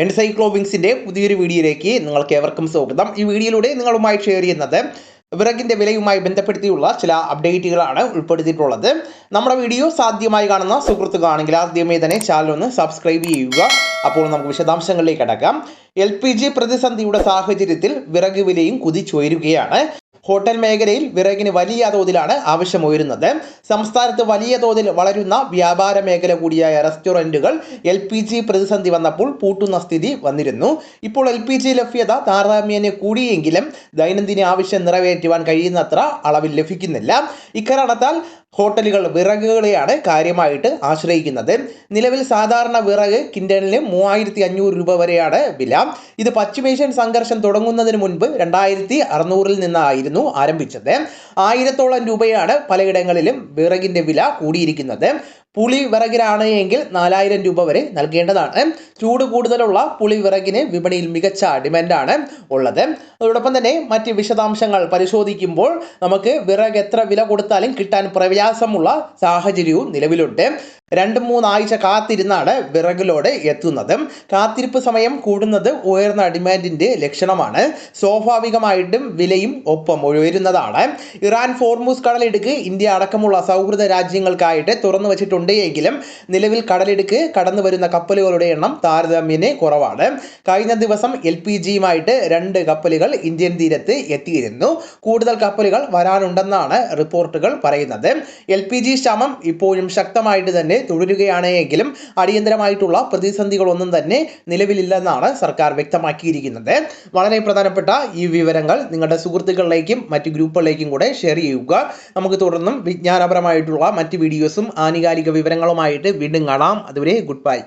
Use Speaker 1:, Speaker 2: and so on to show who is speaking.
Speaker 1: എൻസൈക്ലോവിങ്സിൻ്റെ പുതിയൊരു വീഡിയോയിലേക്ക് നിങ്ങൾക്ക് ഏവർക്കും സ്വാഗതം. ഈ വീഡിയോയിലൂടെ നിങ്ങളുമായി ഷെയർ ചെയ്യുന്നത് വിറകിൻ്റെ വിലയുമായി ബന്ധപ്പെടുത്തിയുള്ള ചില അപ്ഡേറ്റുകളാണ് ഉൾപ്പെടുത്തിയിട്ടുള്ളത്. നമ്മുടെ വീഡിയോ സാധ്യമായി കാണുന്ന സുഹൃത്തുക്കളാണെങ്കിൽ ആദ്യമേ തന്നെ ചാനൽ ഒന്ന് സബ്സ്ക്രൈബ് ചെയ്യുക. അപ്പോൾ നമുക്ക് വിശദാംശങ്ങളിലേക്ക് കടക്കാം. LPG പ്രതിസന്ധിയുടെ സാഹചര്യത്തിൽ വിറക് വിലയും കുതിച്ചുയരുകയാണ്. ഹോട്ടൽ മേഖലയിൽ വിറകിന് വലിയ തോതിലാണ് ആവശ്യമുയരുന്നത്. സംസ്ഥാനത്ത് വലിയ തോതിൽ വളരുന്ന വ്യാപാര മേഖല കൂടിയായ റെസ്റ്റോറൻറ്റുകൾ LPG പ്രതിസന്ധി വന്നപ്പോൾ പൂട്ടുന്ന സ്ഥിതി വന്നിരുന്നു. ഇപ്പോൾ LPG ലഭ്യത താരതമ്യേന കൂടിയെങ്കിലും ദൈനംദിന ആവശ്യം നിറവേറ്റുവാൻ കഴിയുന്നത്ര അളവിൽ ലഭിക്കുന്നില്ല. ഇക്കാരണത്താൽ ഹോട്ടലുകൾ വിറകുകളെയാണ് കാര്യമായിട്ട് ആശ്രയിക്കുന്നത്. നിലവിൽ സാധാരണ വിറക് കിൻഡലിന് 3500 രൂപ വരെയാണ് വില. ഇത് പശ്ചിമേഷ്യൻ സംഘർഷം തുടങ്ങുന്നതിന് മുൻപ് 2600 നിന്നായിരുന്നു ആരംഭിച്ചത്. 1000-ഓളം രൂപയാണ് പലയിടങ്ങളിലും വിറകിൻ്റെ വില കൂടിയിരിക്കുന്നത്. പുളി വിറകിനാണ് എങ്കിൽ 4000 രൂപ വരെ നൽകേണ്ടതാണ്. ചൂട് കൂടുതലുള്ള പുളി വിറകിന് വിപണിയിൽ മികച്ച ഡിമാൻഡാണ് ഉള്ളത്. അതോടൊപ്പം തന്നെ മറ്റ് വിശദാംശങ്ങൾ പരിശോധിക്കുമ്പോൾ നമുക്ക് വിറക് എത്ര വില കൊടുത്താലും കിട്ടാൻ പ്രയാസമുള്ള സാഹചര്യവും നിലവിലുണ്ട്. 2-3 ആഴ്ച കാത്തിരുന്നാണ് വിറകിലോട് എത്തുന്നത്. കാത്തിരിപ്പ് സമയം കൂടുന്നത് ഉയർന്ന ഡിമാൻഡിൻ്റെ ലക്ഷണമാണ്. സ്വാഭാവികമായിട്ടും വിലയും ഒപ്പം ഉയരുന്നതാണ്. ഇറാൻ ഹോർമുസ് കടലിടുക്ക് ഇന്ത്യ അടക്കമുള്ള സൗഹൃദ രാജ്യങ്ങൾക്കായിട്ട് തുറന്നു വച്ചിട്ടുണ്ട് എങ്കിലും നിലവിൽ കടലിടുക്ക് കടന്നു വരുന്ന കപ്പലുകളുടെ എണ്ണം താരതമ്യേന കുറവാണ്. കഴിഞ്ഞ ദിവസം LPGയുമായിട്ട് 2 കപ്പലുകൾ ഇന്ത്യൻ തീരത്ത് എത്തിയിരുന്നു. കൂടുതൽ കപ്പലുകൾ വരാനുണ്ടെന്നാണ് റിപ്പോർട്ടുകൾ പറയുന്നത്. LPG ക്ഷാമം ഇപ്പോഴും ശക്തമായിട്ട് തന്നെ തുടരുകയാണ് എങ്കിലും അടിയന്തരമായിട്ടുള്ള പ്രതിസന്ധികളൊന്നും തന്നെ നിലവിലില്ലെന്നാണ് സർക്കാർ വ്യക്തമാക്കിയിരിക്കുന്നത്. വളരെ പ്രധാനപ്പെട്ട ഈ വിവരങ്ങൾ നിങ്ങളുടെ സുഹൃത്തുക്കളിലേക്കും മറ്റ് ഗ്രൂപ്പുകളിലേക്കും കൂടെ ഷെയർ ചെയ്യുക. നമുക്ക് തുടർന്നും വിജ്ഞാനപരമായിട്ടുള്ള മറ്റ് വീഡിയോസും ആനുകാലിക വിവരങ്ങളുമായിട്ട് വീണ്ടും കാണാം. അതുവരെ ഗുഡ് ബൈ.